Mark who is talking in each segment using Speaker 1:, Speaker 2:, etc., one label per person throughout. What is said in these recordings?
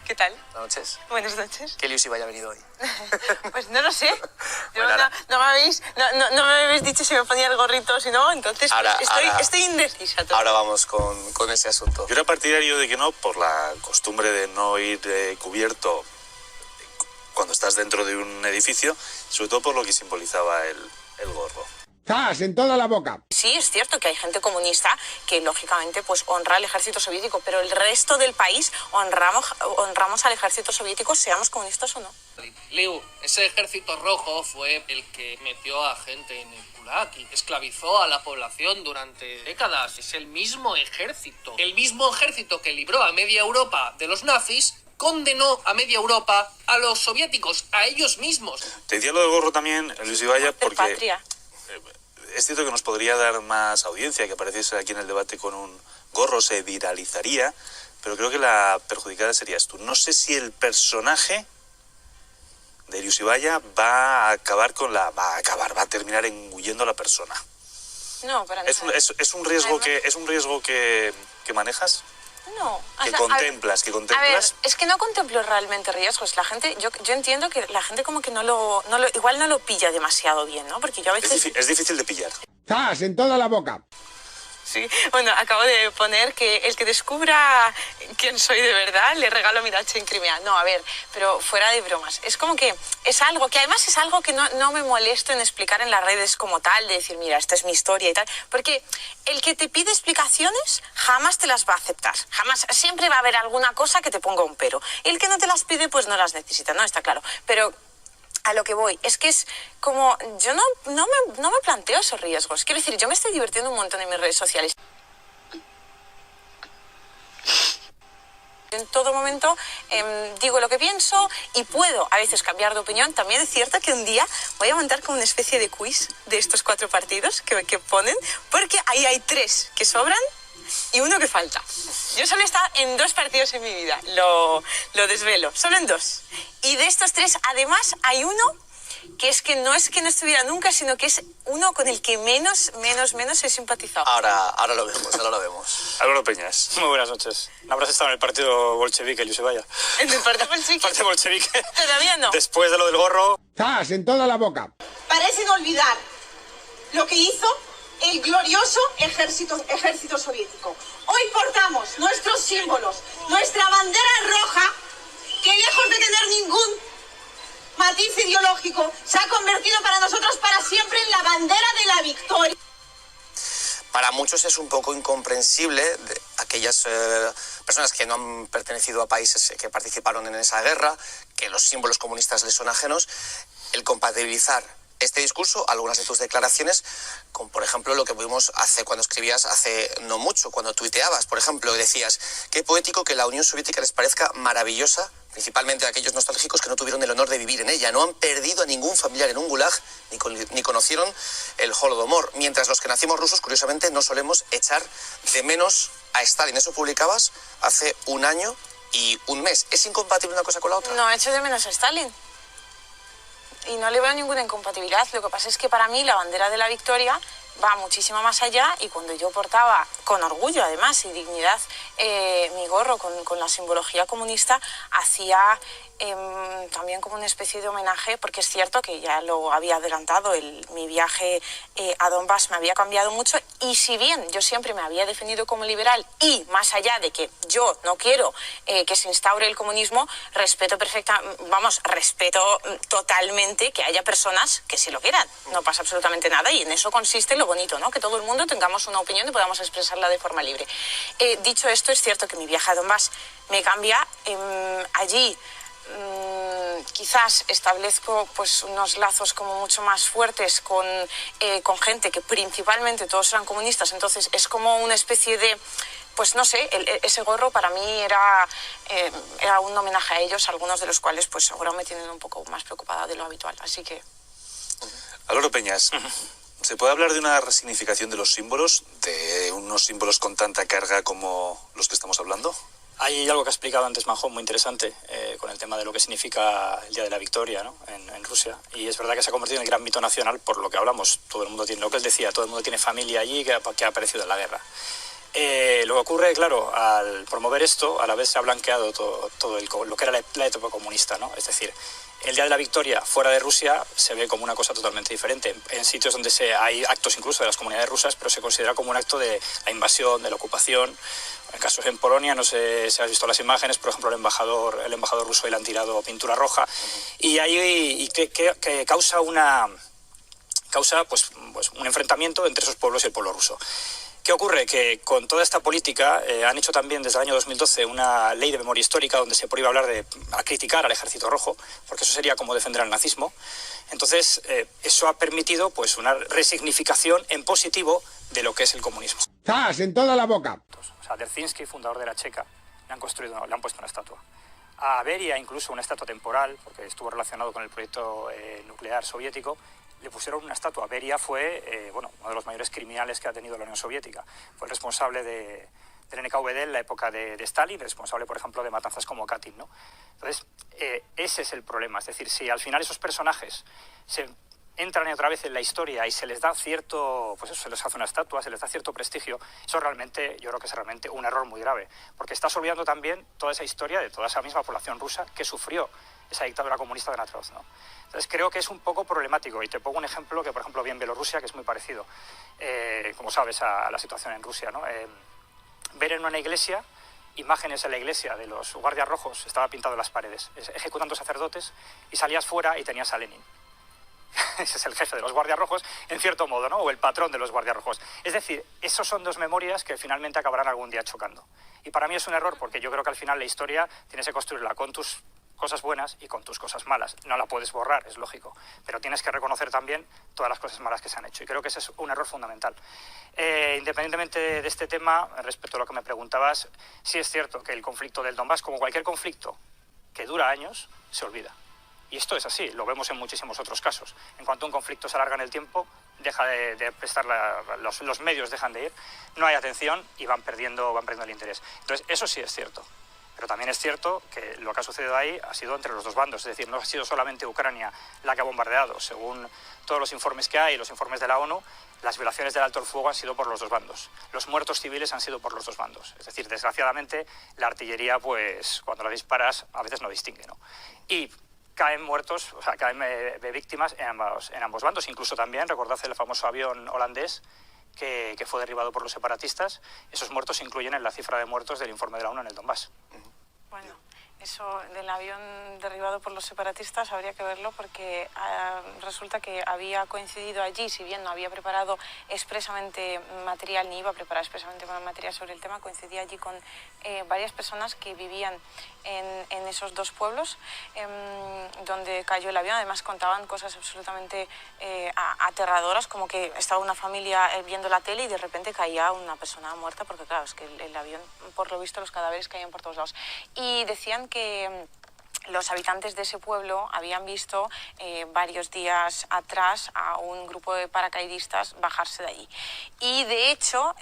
Speaker 1: ¿Qué tal?
Speaker 2: Buenas noches.
Speaker 1: Buenas noches.
Speaker 2: ¿Qué Liu Sibaya ha venido hoy?
Speaker 1: Pues no lo sé. Yo
Speaker 2: Bueno,
Speaker 1: no me habéis dicho si me ponía el gorrito o si no, entonces estoy indecisa.
Speaker 2: Ahora vamos con ese asunto.
Speaker 3: Yo era partidario de que no, por la costumbre de no ir cubierto cuando estás dentro de un edificio, sobre todo por lo que simbolizaba el gorro.
Speaker 4: ¡Zas! En toda la boca.
Speaker 1: Sí, es cierto que hay gente comunista que lógicamente pues honra al ejército soviético, pero el resto del país honramos al ejército soviético, seamos comunistas o no.
Speaker 5: Liu, ese ejército rojo fue el que metió a gente en el Gulag y esclavizó a la población durante décadas. Es el mismo ejército que libró a media Europa de los nazis, condenó a media Europa a los soviéticos, a ellos mismos.
Speaker 3: Te decía lo del gorro también, Liu Sibaya, porque
Speaker 1: Patria.
Speaker 3: es cierto que nos podría dar más audiencia que apareciese aquí en el debate con un gorro, se viralizaría, pero creo que la perjudicada serías tú. No sé si el personaje de Liu Sibaya va a terminar engullendo a la persona.
Speaker 1: No, para nada.
Speaker 3: ¿Es un riesgo que manejas?
Speaker 1: No.
Speaker 3: Que contemplas.
Speaker 1: A ver, es que no contemplo realmente riesgos. La gente, yo entiendo que la gente como que igual no lo pilla demasiado bien, ¿no? Porque yo a veces...
Speaker 3: Es difícil de pillar.
Speaker 4: ¡Zas! En toda la boca.
Speaker 1: Sí, bueno, acabo de poner que el que descubra quién soy de verdad, le regalo mi dacha en Crimea. No, a ver, pero fuera de bromas. Es como que es algo, que además es algo que no me molesto en explicar en las redes como tal, de decir, mira, esta es mi historia y tal. Porque el que te pide explicaciones jamás te las va a aceptar. Jamás, siempre va a haber alguna cosa que te ponga un pero. Y el que no te las pide, pues no las necesita, ¿no? Está claro. Pero... a lo que voy, es que es como, yo no me planteo esos riesgos. Quiero decir, yo me estoy divirtiendo un montón en mis redes sociales. En todo momento digo lo que pienso y puedo a veces cambiar de opinión. También es cierto que un día voy a montar como una especie de quiz de estos 4 partidos que ponen, porque ahí hay 3 que sobran y 1 que falta. Yo solo he estado en 2 partidos en mi vida, lo desvelo, solo en 2. Y de estos 3, además, hay uno que no estuviera nunca, sino que es uno con el que menos he simpatizado.
Speaker 2: Ahora lo vemos.
Speaker 3: Álvaro Peñas.
Speaker 6: Muy buenas noches. ¿No habrás estado en el partido bolchevique, Liu Sibaya?
Speaker 1: ¿En el partido bolchevique?
Speaker 6: ¿Partido bolchevique?
Speaker 1: Todavía no.
Speaker 6: Después de lo del gorro...
Speaker 4: ¡Zas! En toda la boca.
Speaker 7: Parecen olvidar lo que hizo el glorioso ejército soviético. Hoy portamos nuestros símbolos, nuestra bandera roja, que lejos de tener ningún matiz ideológico, se ha convertido para nosotros para siempre en la bandera de la victoria.
Speaker 2: Para muchos es un poco incomprensible, de aquellas personas que no han pertenecido a países que participaron en esa guerra, que los símbolos comunistas les son ajenos, el compatibilizar este discurso, algunas de tus declaraciones, como por ejemplo lo que vimos cuando escribías hace no mucho, cuando tuiteabas, por ejemplo, decías, qué poético que la Unión Soviética les parezca maravillosa, principalmente a aquellos nostálgicos que no tuvieron el honor de vivir en ella, no han perdido a ningún familiar en un gulag, ni conocieron el Holodomor, mientras los que nacimos rusos, curiosamente, no solemos echar de menos a Stalin. Eso publicabas hace 1 año y 1 mes. ¿Es incompatible una cosa con la otra?
Speaker 1: No, echo de menos a Stalin. Y no le veo ninguna incompatibilidad. Lo que pasa es que para mí la bandera de la victoria va muchísimo más allá, y cuando yo portaba con orgullo además y dignidad mi gorro con la simbología comunista, hacía también como una especie de homenaje, porque es cierto que ya lo había adelantado, mi viaje a Donbass me había cambiado mucho, y si bien yo siempre me había definido como liberal, y más allá de que yo no quiero que se instaure el comunismo, respeto totalmente que haya personas que sí lo quieran, no pasa absolutamente nada, y en eso consiste lo bonito, ¿no? Que todo el mundo tengamos una opinión y podamos expresarla de forma libre. Dicho esto, es cierto que mi viaje a Donbass me cambia. Allí quizás establezco pues unos lazos como mucho más fuertes con gente que principalmente todos eran comunistas, entonces es como una especie de, pues no sé, ese gorro para mí era un homenaje a ellos, algunos de los cuales pues ahora me tienen un poco más preocupada de lo habitual, así que...
Speaker 3: Álvaro Peñas, ¿se puede hablar de una resignificación de los símbolos, de unos símbolos con tanta carga como los que estamos hablando?
Speaker 6: Hay algo que ha explicado antes Manjón muy interesante con el tema de lo que significa el Día de la Victoria, ¿no? en Rusia. Y es verdad que se ha convertido en el gran mito nacional por lo que hablamos. Todo el mundo tiene, lo que él decía, todo el mundo tiene familia allí que ha aparecido en la guerra. Lo que ocurre, claro, al promover esto, a la vez se ha blanqueado todo lo que era la etapa comunista, ¿no? Es decir, el Día de la Victoria fuera de Rusia se ve como una cosa totalmente diferente. En sitios donde hay actos incluso de las comunidades rusas, pero se considera como un acto de la invasión, de la ocupación. En casos en Polonia, no sé si has visto las imágenes, por ejemplo, el embajador ruso le han tirado pintura roja. Y ahí que causa pues un enfrentamiento entre esos pueblos y el pueblo ruso. ¿Qué ocurre? Que con toda esta política han hecho también desde el año 2012 una ley de memoria histórica donde se prohíbe hablar a criticar al Ejército Rojo, porque eso sería como defender al nazismo. Entonces, eso ha permitido pues una resignificación en positivo de lo que es el comunismo.
Speaker 4: ¡Zas! En toda la boca.
Speaker 6: O sea, Dzerzhinsky, fundador de la Checa, le han puesto una estatua. A Beria, incluso una estatua temporal, porque estuvo relacionado con el proyecto nuclear soviético, le pusieron una estatua. Beria fue uno de los mayores criminales que ha tenido la Unión Soviética. Fue el responsable del NKVD en la época de Stalin, responsable, por ejemplo, de matanzas como Katyn, ¿no? Entonces, ese es el problema. Es decir, si al final esos personajes entran otra vez en la historia y se les da cierto, pues eso, se les hace una estatua, se les da cierto prestigio, eso realmente, yo creo que es realmente un error muy grave, porque estás olvidando también toda esa historia de toda esa misma población rusa que sufrió esa dictadura comunista tan atroz, ¿no? Entonces creo que es un poco problemático, y te pongo un ejemplo que, por ejemplo, vi en Bielorrusia, que es muy parecido, como sabes, a la situación en Rusia, ¿no? Ver en una iglesia imágenes en la iglesia de los guardias rojos, estaba pintado en las paredes, ejecutando sacerdotes, y salías fuera y tenías a Lenin. Ese es el jefe de los guardias rojos, en cierto modo, ¿no? O el patrón de los guardias rojos. Es decir, esos son dos memorias que finalmente acabarán algún día chocando. Y para mí es un error, porque yo creo que al final la historia tienes que construirla con tus cosas buenas y con tus cosas malas. No la puedes borrar, es lógico, pero tienes que reconocer también todas las cosas malas que se han hecho, y creo que ese es un error fundamental. Independientemente de este tema, respecto a lo que me preguntabas, sí es cierto que el conflicto del Donbass, como cualquier conflicto que dura años, se olvida. Y esto es así, lo vemos en muchísimos otros casos. En cuanto un conflicto se alarga en el tiempo, deja de prestar los medios dejan de ir, no hay atención y van perdiendo el interés. Entonces, eso sí es cierto. Pero también es cierto que lo que ha sucedido ahí ha sido entre los dos bandos, es decir, no ha sido solamente Ucrania la que ha bombardeado. Según todos los informes que hay, los informes de la ONU, las violaciones del alto el fuego han sido por los dos bandos. Los muertos civiles han sido por los dos bandos. Es decir, desgraciadamente, la artillería, pues, cuando la disparas, a veces no distingue, ¿no? Y caen muertos, o sea, caen víctimas en ambos bandos. Incluso también, recordad el famoso avión holandés que fue derribado por los separatistas. Esos muertos se incluyen en la cifra de muertos del informe de la ONU en el Donbass.
Speaker 1: Bueno, eso del avión derribado por los separatistas habría que verlo, porque resulta que había coincidido allí, si bien no había preparado expresamente material, ni iba a preparar expresamente material sobre el tema, coincidía allí con varias personas que vivían en esos dos pueblos donde cayó el avión. Además contaban cosas absolutamente aterradoras, como que estaba una familia viendo la tele y de repente caía una persona muerta, porque claro, es que el avión, por lo visto, los cadáveres caían por todos lados. Y decían que los habitantes de ese pueblo habían visto varios días atrás a un grupo de paracaidistas bajarse de allí. Y de hecho,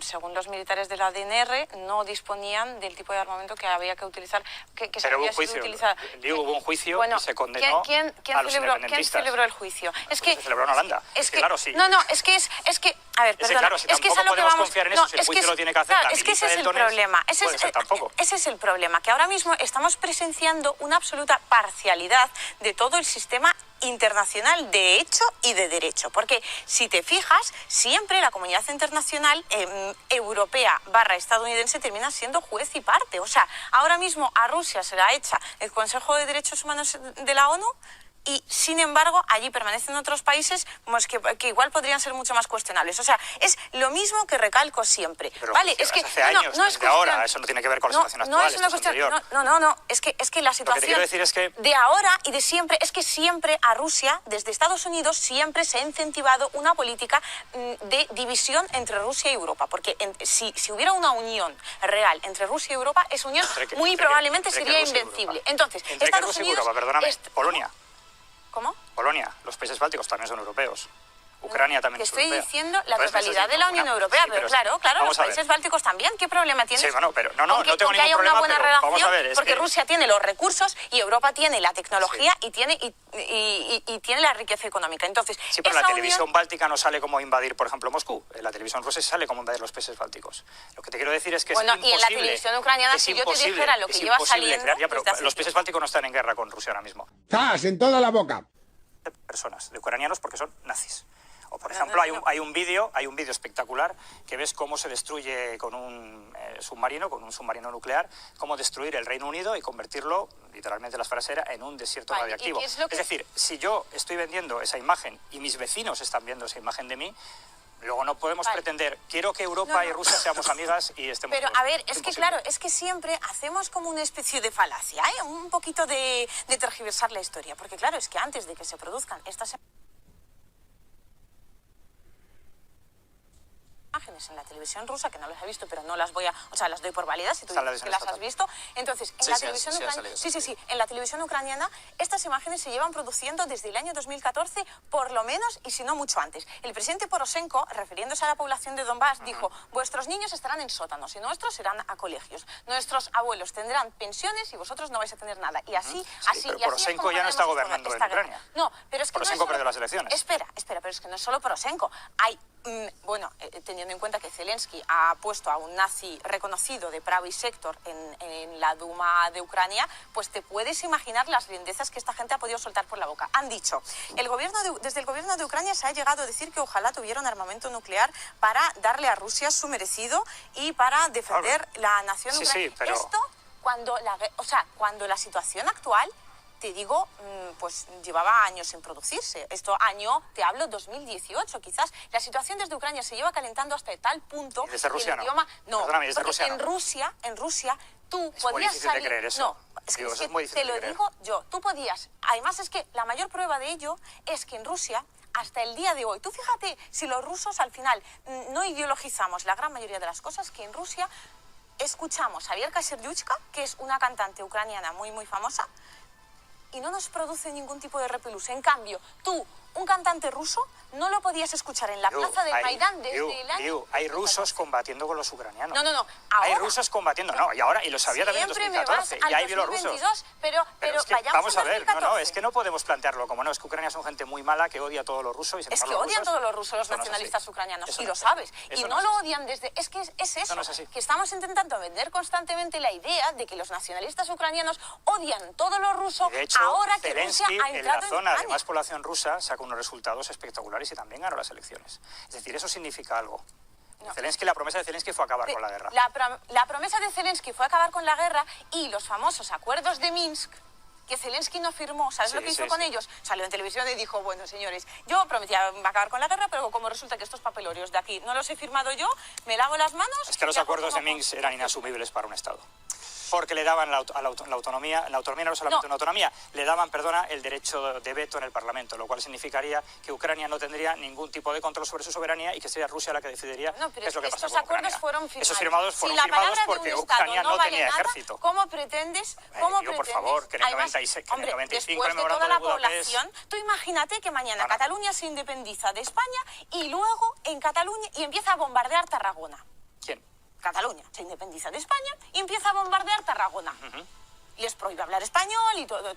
Speaker 1: según los militares de la DNR, no disponían del tipo de armamento que había que utilizar, que se
Speaker 6: Pero
Speaker 1: había
Speaker 6: hubo un
Speaker 1: sido
Speaker 6: juicio,
Speaker 1: utilizado.
Speaker 6: Hubo un juicio,
Speaker 1: bueno,
Speaker 6: y se condenó
Speaker 1: ¿quién
Speaker 6: a los
Speaker 1: celebró,
Speaker 6: independentistas.
Speaker 1: ¿Quién celebró el juicio?
Speaker 6: Pues se celebró en Holanda. Es que claro, sí.
Speaker 1: No, es que, a ver, perdona,
Speaker 6: claro, si
Speaker 1: es que es a
Speaker 6: tampoco
Speaker 1: lo que
Speaker 6: podemos
Speaker 1: vamos.
Speaker 6: confiar en eso, si el juicio lo tiene que hacer
Speaker 1: claro,
Speaker 6: la
Speaker 1: es que ese
Speaker 6: milicia
Speaker 1: es
Speaker 6: del
Speaker 1: el
Speaker 6: Donetsk,
Speaker 1: problema.
Speaker 6: puede ser tampoco.
Speaker 1: Ese es el problema, que ahora mismo estamos presenciando una absoluta parcialidad de todo el sistema internacional de hecho y de derecho, porque si te fijas, siempre la comunidad internacional europea / estadounidense termina siendo juez y parte. O sea, ahora mismo a Rusia se la echa el Consejo de Derechos Humanos de la ONU, y sin embargo allí permanecen otros países pues, que igual podrían ser mucho más cuestionables. O sea, es lo mismo que recalco siempre.
Speaker 6: Pero
Speaker 1: vale, es que
Speaker 6: hace años,
Speaker 1: no es
Speaker 6: desde ahora, eso no tiene que ver con la situación actual.
Speaker 1: No es una cuestión, no, es que la situación
Speaker 6: Lo que te quiero decir es que
Speaker 1: de ahora y de siempre es que siempre a Rusia, desde Estados Unidos, siempre se ha incentivado una política de división entre Rusia y Europa, porque si hubiera una unión real entre Rusia y Europa, esa unión muy probablemente sería invencible. Entonces, Estados Unidos...
Speaker 6: Perdóname, Polonia.
Speaker 1: ¿Cómo?
Speaker 6: Polonia, los países bálticos también son europeos. Ucrania también
Speaker 1: que
Speaker 6: es
Speaker 1: estoy
Speaker 6: europea.
Speaker 1: diciendo la
Speaker 6: Entonces,
Speaker 1: totalidad de la Unión
Speaker 6: una-
Speaker 1: Europea,
Speaker 6: sí,
Speaker 1: pero
Speaker 6: es-
Speaker 1: claro,
Speaker 6: vamos
Speaker 1: los
Speaker 6: a ver.
Speaker 1: países bálticos también. ¿Qué problema tienes?
Speaker 6: Sí, bueno, pero no
Speaker 1: con que
Speaker 6: tengo
Speaker 1: haya
Speaker 6: ningún
Speaker 1: una
Speaker 6: problema,
Speaker 1: buena
Speaker 6: pero
Speaker 1: relación,
Speaker 6: vamos a ver, es
Speaker 1: porque
Speaker 6: que-
Speaker 1: Rusia tiene los recursos y Europa tiene la tecnología y tiene la riqueza económica. Entonces,
Speaker 6: Sí, pero
Speaker 1: esa
Speaker 6: la televisión
Speaker 1: unión...
Speaker 6: báltica no sale como invadir, por ejemplo, Moscú. En la televisión rusa sale como invadir los países bálticos. Lo que te quiero decir es que
Speaker 1: Bueno,
Speaker 6: es imposible.
Speaker 1: y en la televisión ucreaniana,
Speaker 6: es
Speaker 1: si yo te
Speaker 6: imposible,
Speaker 1: dijera lo que
Speaker 6: es
Speaker 1: lleva
Speaker 6: imposible
Speaker 1: saliendo
Speaker 6: crear- ya, pero
Speaker 1: desde hace
Speaker 6: los países
Speaker 1: tiempo.
Speaker 6: bálticos no están en guerra con Rusia ahora mismo.
Speaker 4: ¡Zas! En toda la boca.
Speaker 6: De personas, de ucranianos, porque son nazis. O, por
Speaker 1: No,
Speaker 6: ejemplo,
Speaker 1: no.
Speaker 6: hay un vídeo espectacular que ves cómo se destruye con un submarino nuclear, cómo destruir el Reino Unido y convertirlo, literalmente las frases era, en un desierto
Speaker 1: Vale, ¿y
Speaker 6: radiactivo.
Speaker 1: qué es lo que-
Speaker 6: Es decir, si yo estoy vendiendo esa imagen y mis vecinos están viendo esa imagen de mí, luego no podemos
Speaker 1: Vale.
Speaker 6: pretender, quiero que Europa
Speaker 1: No,
Speaker 6: y
Speaker 1: no.
Speaker 6: Rusia seamos amigas y estemos
Speaker 1: Pero,
Speaker 6: juntos.
Speaker 1: a ver, es que
Speaker 6: imposible.
Speaker 1: claro, es que siempre hacemos como una especie de falacia, ¿eh? Un poquito de tergiversar la historia. Porque claro, es que antes de que se produzcan estas imágenes en la televisión rusa, que no las he visto, pero no las voy a... O sea, las doy por válidas, si tú
Speaker 6: Están
Speaker 1: dices que las has visto. Entonces, en
Speaker 2: Sí,
Speaker 1: la
Speaker 2: sí,
Speaker 1: televisión
Speaker 2: sí, ha
Speaker 1: ucraniana...
Speaker 2: salido,
Speaker 1: Sí, en la televisión ucraniana estas imágenes se llevan produciendo desde el año 2014, por lo menos, y si no mucho antes. El presidente Poroshenko, refiriéndose a la población de Donbass, dijo, vuestros niños estarán en sótanos y nuestros irán a colegios. Nuestros abuelos tendrán pensiones y vosotros no vais a tener nada. Y así, así,
Speaker 6: pero
Speaker 1: y así es
Speaker 6: Poroshenko
Speaker 1: como
Speaker 6: ya no está
Speaker 1: ganaremos
Speaker 6: gobernando
Speaker 1: esta
Speaker 6: en
Speaker 1: guerra.
Speaker 6: Ucrania.
Speaker 1: No, pero es que
Speaker 6: Poroshenko
Speaker 1: no es
Speaker 6: perdió
Speaker 1: solo...
Speaker 6: las elecciones.
Speaker 1: Espera, pero es que no es solo Poroshenko. Hay, teniendo en cuenta que Zelensky ha puesto a un nazi reconocido de Pravý Sector en la Duma de Ucrania, pues te puedes imaginar las lindezas que esta gente ha podido soltar por la boca. Han dicho, desde el gobierno de Ucrania se ha llegado a decir que ojalá tuviera un armamento nuclear para darle a Rusia su merecido y para defender la nación
Speaker 6: Sí,
Speaker 1: ucraniana.
Speaker 6: sí, pero-
Speaker 1: Esto, cuando la situación actual, te digo, pues llevaba años en producirse. Esto año, te hablo, 2018 quizás. La situación desde Ucrania se lleva calentando hasta tal punto...
Speaker 6: ¿Y desde Rusia
Speaker 1: que el
Speaker 6: no?
Speaker 1: idioma, no,
Speaker 6: Perdóname, desde
Speaker 1: porque
Speaker 6: Rusia
Speaker 1: en
Speaker 6: no.
Speaker 1: Rusia tú
Speaker 6: Es muy
Speaker 1: podías
Speaker 6: difícil de
Speaker 1: salir...
Speaker 6: creer eso.
Speaker 1: No, es
Speaker 6: Digo,
Speaker 1: que,
Speaker 6: eso es muy difícil
Speaker 1: te lo
Speaker 6: de creer.
Speaker 1: digo yo, tú podías... Además es que la mayor prueba de ello es que en Rusia, hasta el día de hoy, tú fíjate si los rusos al final no ideologizamos la gran mayoría de las cosas, que en Rusia escuchamos a Vierka Serdyuchka, que es una cantante ucraniana muy, muy famosa, y no nos produce ningún tipo de repelús. En cambio, tú, un cantante ruso, no lo podías escuchar en la plaza del Maidán desde el año...
Speaker 6: Hay rusos combatiendo con los ucranianos.
Speaker 1: No,
Speaker 6: Hay
Speaker 1: ahora...
Speaker 6: rusos combatiendo, no, y ahora, y lo sabía también en
Speaker 1: Siempre me vas
Speaker 6: 2014,
Speaker 1: al
Speaker 6: y hay bielorrusos.
Speaker 1: 2022, pero
Speaker 6: Es que,
Speaker 1: vayamos
Speaker 6: vamos a
Speaker 1: al
Speaker 6: ver,
Speaker 1: 2014.
Speaker 6: es que no podemos plantearlo como no, es que Ucrania son gente muy mala que odia a todos los rusos y sin
Speaker 1: Es que
Speaker 6: embargo,
Speaker 1: odian
Speaker 6: rusos,
Speaker 1: todos los rusos, los
Speaker 6: eso no es así.
Speaker 1: nacionalistas ucranianos,
Speaker 6: Eso
Speaker 1: y
Speaker 6: no
Speaker 1: lo
Speaker 6: es así.
Speaker 1: sabes.
Speaker 6: Eso
Speaker 1: Y
Speaker 6: no
Speaker 1: no
Speaker 6: es
Speaker 1: lo
Speaker 6: así.
Speaker 1: odian desde... Es que es eso,
Speaker 6: no es así.
Speaker 1: que estamos intentando vender constantemente la idea de que los nacionalistas ucranianos odian todo lo ruso
Speaker 6: Y de hecho,
Speaker 1: ahora que Rusia
Speaker 6: Zelensky
Speaker 1: ha
Speaker 6: en
Speaker 1: entrado
Speaker 6: la
Speaker 1: en
Speaker 6: zona de
Speaker 1: Ucrania.
Speaker 6: más población rusa sacó unos resultados espectaculares y también ganó las elecciones. Es decir, eso significa algo.
Speaker 1: No.
Speaker 6: La promesa de Zelensky fue acabar con la guerra.
Speaker 1: La promesa de Zelensky fue acabar con la guerra y los famosos acuerdos de Minsk que Zelensky no firmó. ¿Sabes
Speaker 6: Sí,
Speaker 1: lo que hizo
Speaker 6: sí,
Speaker 1: con
Speaker 6: sí.
Speaker 1: ellos? Salió en televisión y dijo, bueno, señores, yo prometía acabar con la guerra, pero como resulta que estos papelorios de aquí no los he firmado yo, me lavo las manos...
Speaker 6: Es que los
Speaker 1: y hago
Speaker 6: acuerdos de
Speaker 1: como-
Speaker 6: Minsk eran inasumibles para un Estado. Porque le daban la autonomía no solamente una autonomía, le daban, el derecho de veto en el Parlamento, lo cual significaría que Ucrania no tendría ningún tipo de control sobre su soberanía y que sería Rusia la que decidiría
Speaker 1: No, pero
Speaker 6: qué es lo que pasa
Speaker 1: estos
Speaker 6: con
Speaker 1: acuerdos
Speaker 6: Ucrania.
Speaker 1: fueron firmados.
Speaker 6: Esos firmados
Speaker 1: Si
Speaker 6: fueron
Speaker 1: la
Speaker 6: firmados
Speaker 1: palabra de
Speaker 6: porque
Speaker 1: un Estado
Speaker 6: Ucrania
Speaker 1: no
Speaker 6: no
Speaker 1: vale
Speaker 6: tenía
Speaker 1: nada,
Speaker 6: ejército.
Speaker 1: ¿Cómo pretendes?
Speaker 6: Por favor, que en el
Speaker 1: Además,
Speaker 6: 96, que en el
Speaker 1: hombre,
Speaker 6: 95
Speaker 1: después
Speaker 6: el
Speaker 1: de toda
Speaker 6: memorándum
Speaker 1: la
Speaker 6: de Budapest-
Speaker 1: población, tú imagínate que mañana
Speaker 6: No.
Speaker 1: Cataluña se independiza de España y luego en Cataluña y empieza a bombardear Tarragona.
Speaker 6: ¿Quién?
Speaker 1: Cataluña se independiza de España y empieza a bombardear Tarragona. Les prohíbe hablar español y todo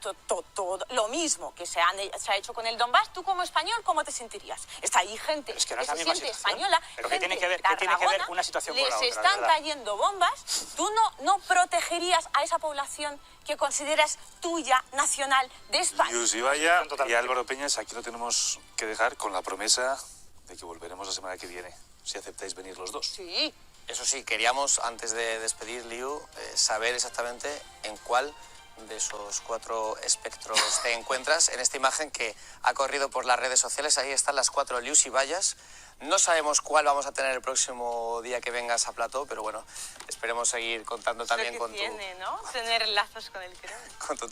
Speaker 1: lo mismo que se ha hecho con el Donbass. Tú como español, ¿cómo te sentirías? Está ahí gente
Speaker 6: Pero es que no
Speaker 1: que
Speaker 6: es la
Speaker 1: se
Speaker 6: misma
Speaker 1: siente
Speaker 6: situación.
Speaker 1: española,
Speaker 6: ¿Pero qué
Speaker 1: gente
Speaker 6: tiene que ver-
Speaker 1: de
Speaker 6: qué tiene que ver
Speaker 1: Tarragona,
Speaker 6: una situación con
Speaker 1: les
Speaker 6: la otra,
Speaker 1: están
Speaker 6: verdad?
Speaker 1: cayendo bombas. ¿Tú no protegerías a esa población que consideras tuya, nacional, de España?
Speaker 3: Yus Ibaya y
Speaker 6: Totalmente.
Speaker 3: Álvaro Peñas, aquí lo tenemos que dejar con la promesa de que volveremos la semana que viene, si aceptáis venir los dos.
Speaker 1: Sí.
Speaker 2: Eso sí, queríamos, antes de despedir, Liu, saber exactamente en cuál de esos 4 espectros te encuentras en esta imagen que ha corrido por las redes sociales. Ahí están las 4 Lius Ibayas. No sabemos cuál vamos a tener el próximo día que vengas a Plató, pero bueno, esperemos seguir contando también
Speaker 1: Lo que
Speaker 2: con
Speaker 1: tiene, ¿no? Tener lazos con el cráneo.
Speaker 2: con tu